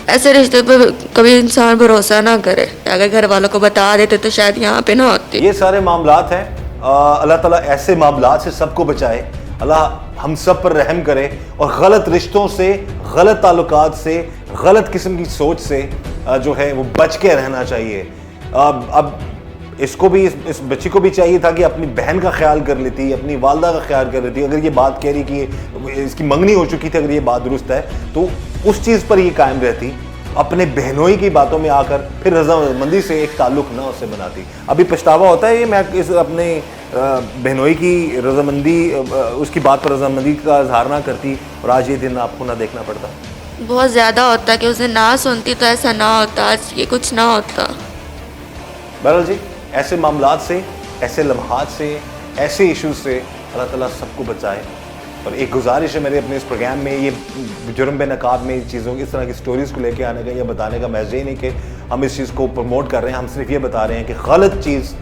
ایسے رشتے پہ کبھی انسان بھروسہ نہ کرے. اگر گھر والوں کو بتا دیتے تو شاید یہاں پہ نہ ہوتی. یہ سارے معاملات ہیں. اللہ تعالیٰ ایسے معاملات سے سب کو بچائے. اللہ ہم سب پر رحم کرے اور غلط رشتوں سے, غلط تعلقات سے, غلط قسم کی سوچ سے جو ہے وہ بچ کے رہنا چاہیے. اب اس کو بھی, اس بچی کو بھی چاہیے تھا کہ اپنی بہن کا خیال کر لیتی, اپنی والدہ کا خیال کر لیتی. اگر یہ بات کہہ رہی کہ اس کی منگنی ہو چکی تھی, اگر یہ بات درست ہے تو اس چیز پر یہ قائم رہتی. اپنے بہنوئی کی باتوں میں آ کر پھر رضامندی سے ایک تعلق نہ اس سے بناتی. ابھی پچھتاوا ہوتا ہے یہ, میں اس اپنے بہنوئی کی رضامندی, اس کی بات پر رضامندی کا اظہار نہ کرتی اور آج یہ دن آپ کو نہ دیکھنا پڑتا. بہت زیادہ ہوتا کہ اسے نہ سنتی تو ایسا نہ ہوتا, آج یہ کچھ نہ ہوتا. بہرحال جی, ایسے معاملات سے, ایسے لمحات سے, ایسے ایشوز سے اللہ تعالیٰ سب کو بچائے. اور ایک گزارش ہے میرے اپنے اس پروگرام میں, یہ جرم بے نقاب میں چیزوں کی, اس طرح کی سٹوریز کو لے کے آنے کا یا بتانے کا محض یہ نہیں کہ ہم اس چیز کو پروموٹ کر رہے ہیں, ہم صرف یہ بتا رہے ہیں کہ غلط چیز,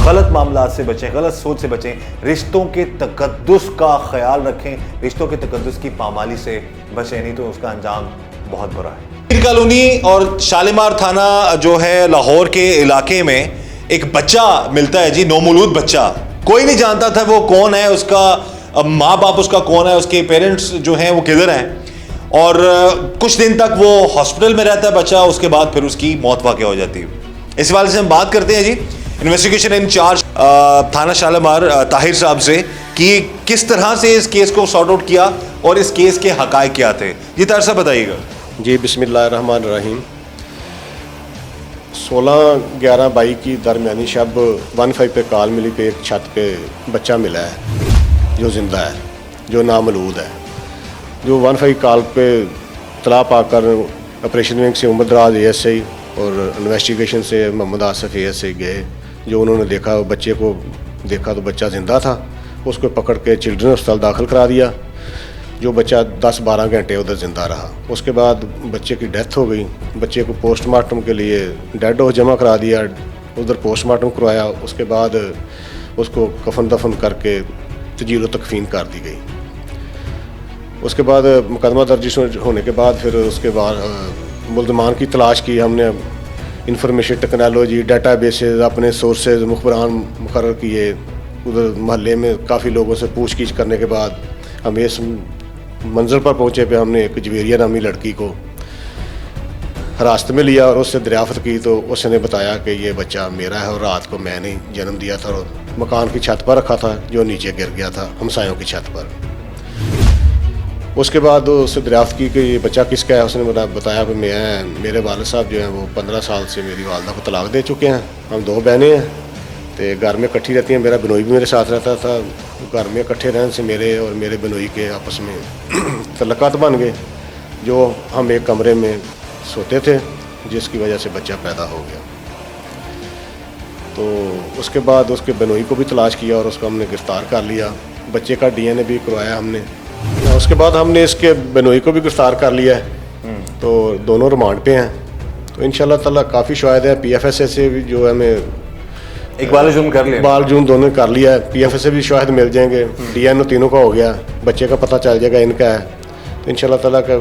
غلط معاملات سے بچیں, غلط سوچ سے بچیں, رشتوں کے تقدس کا خیال رکھیں, رشتوں کے تقدس کی پامالی سے بچیں, نہیں تو اس کا انجام بہت برا ہے. پیر کالونی اور شالیمار تھانہ جو ہے لاہور کے علاقے میں ایک بچہ ملتا ہے جی, نومولود بچہ. کوئی نہیں جانتا تھا وہ کون ہے, اس کا ماں باپ اس کا کون ہے, اس کے پیرنٹس جو ہیں وہ کدھر ہیں. اور کچھ دن تک وہ ہاسپٹل میں رہتا ہے بچہ, اس کے بعد پھر اس کی موت واقع ہو جاتی ہے. اس حوالے سے ہم بات کرتے ہیں جی انویسٹیگیشن انچارج تھانہ شالیمار طاہر صاحب سے کہ کس طرح سے اس کیس کو سارٹ آؤٹ کیا اور اس کیس کے حقائق کیا تھے. جی طاہر صاحب بتائیے گا. جی بسم اللہ الرحمن الرحیم. 16/11/22 کی درمیانی شب 15 پہ کال ملی کہ ایک چھت پہ بچہ ملا ہے جو زندہ ہے, جو نامولود ہے. جو 15 کال پہ اطلاع پا کر آپریشن ونگ سے عمر دراز ASI اور انویسٹیگیشن سے محمد آصف ASI گئے. جو انہوں نے دیکھا, بچے کو دیکھا تو بچہ زندہ تھا. اس کو پکڑ کے چلڈرن ہسپتال داخل کرا دیا. جو بچہ 10-12 گھنٹے ادھر زندہ رہا. اس کے بعد بچے کی ڈیتھ ہو گئی. بچے کو پوسٹ مارٹم کے لیے ڈیڈ ہاؤس جمع کرا دیا, ادھر پوسٹ مارٹم کروایا. اس کے بعد اس کو کفن دفن کر کے تجہیز و تکفین کر دی گئی. اس کے بعد مقدمہ درج ہونے کے بعد پھر اس کے بعد ملزمان کی تلاش کی ہم نے. انفارمیشن ٹیکنالوجی, ڈیٹا بیسز, اپنے سورسز, مخبران مقرر کیے. ادھر محلے میں کافی لوگوں سے پوچھ گچھ کرنے کے بعد ہم اس منظر پر پہنچے پہ ہم نے ایک جویریہ نامی لڑکی کو حراست میں لیا اور اس سے دریافت کی تو اس نے بتایا کہ یہ بچہ میرا ہے اور رات کو میں نے جنم دیا تھا اور مکان کی چھت پر رکھا تھا جو نیچے گر گیا تھا ہمسایوں کی چھت پر. اس کے بعد اس سے دریافت کی کہ یہ بچہ کس کا ہے. اس نے بتایا کہ میرے والد صاحب جو ہیں وہ 15 سال سے میری والدہ کو طلاق دے چکے ہیں. ہم 2 بہنیں ہیں تو گھر میں اکٹھی رہتی ہیں. میرا بنوئی بھی میرے ساتھ رہتا تھا. گھر میں اکٹھے رہنے سے میرے اور میرے بنوئی کے آپس میں تعلقات بن گئے, جو ہم ایک کمرے میں سوتے تھے, جس کی وجہ سے بچہ پیدا ہو گیا. تو اس کے بعد اس کے بنوئی کو بھی تلاش کیا اور اس کو ہم نے گرفتار کر لیا. بچے کا DNA بھی کروایا ہم نے. اس کے بعد ہم نے اس کے بنوئی کو بھی گرفتار کر لیا ہے. تو دونوں ریمانڈ پہ ہیں. تو انشاءاللہ تعالیٰ کافی شواہد ہے. PFSA سے بھی جو ہمیں اقبال جرم کر لیا, اقبال جرم دونوں کر لیا ہے. PFSA سے بھی شواہد مل جائیں گے. DNO تینوں کا ہو گیا. بچے کا پتہ چل جائے گا ان کا ہے. تو انشاءاللہ تعالیٰ کا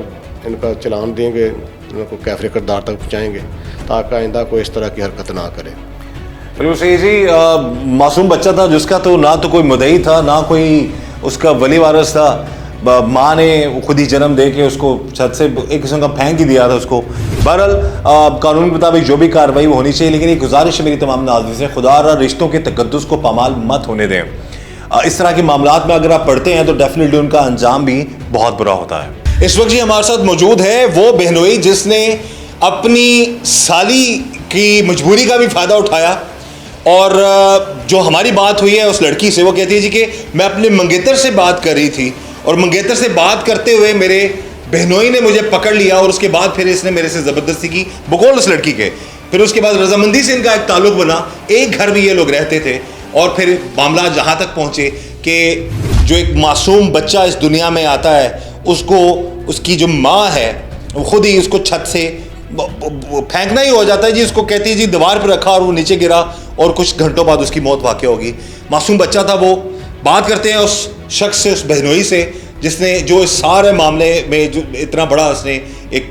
ان کا چلان دیں گے, ان کو کیفر کردار تک پہنچائیں گے تاکہ آئندہ کوئی اس طرح کی حرکت نہ کرے. بالکل صحیح جی. معصوم بچہ تھا جس کا تو نہ تو کوئی مدعی تھا نہ کوئی اس کا ولی وارث تھا. ماں نے خود ہی جنم دے کے اس کو چھت سے ایک قسم کا پھینک ہی دیا تھا اس کو. بہرحال قانون کے مطابق جو بھی کارروائی وہ ہونی چاہیے, لیکن ایک گزارش ہے میری تمام ناظرین سے, خدا را رشتوں کے تقدس کو پامال مت ہونے دیں. اس طرح کے معاملات میں اگر آپ پڑھتے ہیں تو ڈیفینیٹلی ان کا انجام بھی بہت برا ہوتا ہے. اس وقت جی ہمارے ساتھ موجود ہے وہ بہنوئی جس نے اپنی سالی کی مجبوری کا بھی فائدہ اٹھایا. اور جو ہماری بات ہوئی ہے اس لڑکی سے, وہ کہتی ہے جی کہ میں اپنے منگیتر سے بات کر رہی تھی اور منگیتر سے بات کرتے ہوئے میرے بہنوئی نے مجھے پکڑ لیا اور اس کے بعد پھر اس نے میرے سے زبردستی کی بقول اس لڑکی کے. پھر اس کے بعد رضامندی سے ان کا ایک تعلق بنا, ایک گھر میں یہ لوگ رہتے تھے. اور پھر معاملات جہاں تک پہنچے کہ جو ایک معصوم بچہ اس دنیا میں آتا ہے اس کو اس کی جو ماں ہے وہ خود ہی اس کو چھت سے پھینکنا ہی ہو جاتا ہے جی. اس کو کہتی ہے جی دیوار پہ رکھا اور وہ نیچے گرا اور کچھ گھنٹوں بعد اس کی موت واقع ہوگی. معصوم بچہ تھا. وہ بات کرتے ہیں اس شخص سے, اس بہنوئی سے جس نے جو اس سارے معاملے میں جو اتنا بڑا اس نے ایک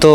2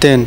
3।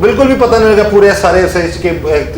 ਬਿਲਕੁਲ ਵੀ ਪਤਾ ਨਹੀਂ ਲੱਗਾ ਪੂਰੇ ਸਾਰੇ ਸੱਚ ਕੇ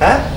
ਹੈ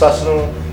ਸੱਸ ਨੂੰ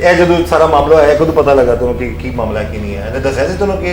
ਇਹ ਜਦੋਂ ਸਾਰਾ ਮਾਮਲਾ ਆਇਆ ਕਦੋਂ ਪਤਾ ਲੱਗਾ ਤੈਨੂੰ ਕਿ ਕੀ ਮਾਮਲਾ ਕੀ ਨਹੀਂ ਹੈ? ਇਹਨੇ ਦੱਸਿਆ ਸੀ ਤੈਨੂੰ ਕਿ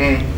ਹੂੰ।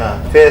ਹਾਂ ਫਿਰ?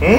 ਹੂੰ?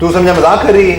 ਤੂੰ ਸਮਝਿਆ ਮਜ਼ਾਕ ਕਰ ਰਹੀ ਹੈ?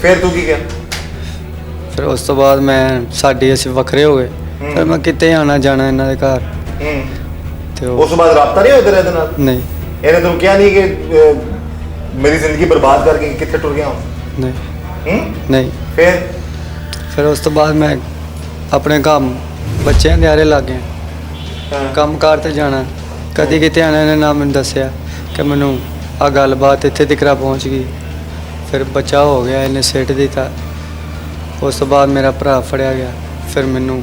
ਫਿਰ ਤੂੰ ਕੀ ਕਿਹਾ? ਫਿਰ ਉਸ ਤੋਂ ਬਾਅਦ ਮੈਂ ਸਾਡੀ ਅਸੀਂ ਵੱਖਰੇ ਹੋ ਗਏ। ਫਿਰ ਮੈਂ ਕਿਤੇ ਆਣਾ ਜਾਣਾ ਇਹਨਾਂ ਦੇ ਘਰ ਹੂੰ। ਤੇ ਉਸ ਤੋਂ ਬਾਅਦ ਰਾਬਤਾ ਨਹੀਂ ਹੋਇਆ ਤੇਰਾ ਇਹਦੇ ਨਾਲ? ਨਹੀਂ। ਇਹਨੇ ਤੈਨੂੰ ਕਿਹਾ ਨਹੀਂ ਕਿ ਮੇਰੀ ਜ਼ਿੰਦਗੀ ਬਰਬਾਦ ਕਰਕੇ ਕਿੱਥੇ ਟੁਰ ਗਿਆ ਹਾਂ? ਨਹੀਂ। ਹੂੰ? ਨਹੀਂ। ਫਿਰ ਉਸ ਤੋਂ ਬਾਅਦ ਮੈਂ ਆਪਣੇ ਕੰਮ ਬੱਚਿਆਂ ਦੇ ਆਰੇ ਲੱਗ ਗਿਆ। ਹਾਂ। ਕੰਮ ਕਾਰ ਤੇ ਜਾਣਾ ਕਦੀ ਕਿਤੇ ਆਣਾ ਇਹਨੇ ਨਾ ਮੈਨੂੰ ਦੱਸਿਆ ਕਿ ਮੈਨੂੰ ਆ ਗੱਲਬਾਤ ਇੱਥੇ ਤੱਕ ਪਹੁੰਚ ਗਈ। ਫਿਰ ਬੱਚਾ ਹੋ ਗਿਆ ਇਹਨੇ ਸਿੱਟ ਦਿੱਤਾ। ਉਸ ਤੋਂ ਬਾਅਦ ਮੇਰਾ ਭਰਾ ਫੜਿਆ ਗਿਆ। ਫਿਰ ਮੈਨੂੰ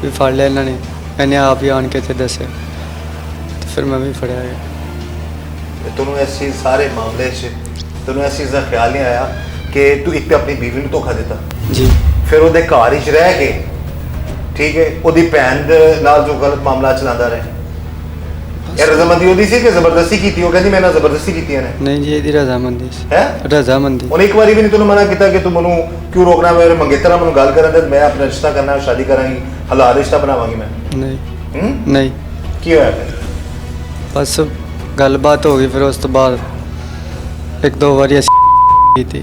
ਵੀ ਫੜ ਲਿਆ ਇਹਨਾਂ ਨੇ। ਇਹਨੇ ਆਪ ਹੀ ਆਣ ਕੇ ਇੱਥੇ ਦੱਸਿਆ ਤੇ ਫਿਰ ਮੈਂ ਵੀ ਫੜਿਆ ਗਿਆ। ਤੈਨੂੰ ਇਸ ਚੀਜ਼ ਸਾਰੇ ਮਾਮਲੇ 'ਚ ਤੈਨੂੰ ਇਸ ਚੀਜ਼ ਦਾ ਖਿਆਲ ਨਹੀਂ ਆਇਆ ਕਿ ਤੂੰ ਇੱਕ ਤੇ ਆਪਣੀ ਬੀਵੀ ਨੂੰ ਧੋਖਾ ਦਿੱਤਾ, ਜੀ। ਫਿਰ ਉਹਦੇ ਘਰ ਵਿੱਚ ਰਹਿ ਕੇ ਠੀਕ ਹੈ ਉਹਦੀ ਭੈਣ ਦੇ ਨਾਲ ਜੋ ਗਲਤ ਮਾਮਲਾ ਚਲਾਉਂਦਾ ਰਹੇ? ਇਹ ਰਜ਼ਾਮੰਦੀ ਉਹਦੀ ਸੀ ਕਿ ਜ਼ਬਰਦਸਤੀ ਕੀਤੀ? ਉਹ ਕਹਿੰਦੀ ਮੈਂ ਨਾ ਜ਼ਬਰਦਸਤੀ ਕੀਤੀ ਇਹਨੇ। ਨਹੀਂ ਜੀ, ਇਹਦੀ ਰਜ਼ਾਮੰਦੀ ਸੀ। ਹੈ ਰਜ਼ਾਮੰਦੀ। ਉਹਨੇ ਇੱਕ ਵਾਰੀ ਵੀ ਨਹੀਂ ਤੈਨੂੰ ਮਨਾ ਕੀਤਾ ਕਿ ਤੂੰ ਮੈਨੂੰ ਕਿਉਂ ਰੋਕਣਾ? ਮੇਰੇ ਮੰਗੇਤਰਾ ਮੈਨੂੰ ਗੱਲ ਕਰਨ ਦੇ, ਮੈਂ ਆਪਣਾ ਰਿਸ਼ਤਾ ਕਰਨਾ, ਸ਼ਾਦੀ ਕਰਾਂਗੀ, ਹਲਾਲ ਰਿਸ਼ਤਾ ਬਣਾਵਾਂਗੀ ਮੈਂ। ਨਹੀਂ। ਹੂੰ? ਨਹੀਂ। ਕੀ ਹੋਇਆ ਫਿਰ? ਬਸ ਗੱਲਬਾਤ ਹੋ ਗਈ। ਫਿਰ ਉਸ ਤੋਂ ਬਾਅਦ 1-2 ਵਾਰੀ ਅਸੀਂ ਕੀਤੀ।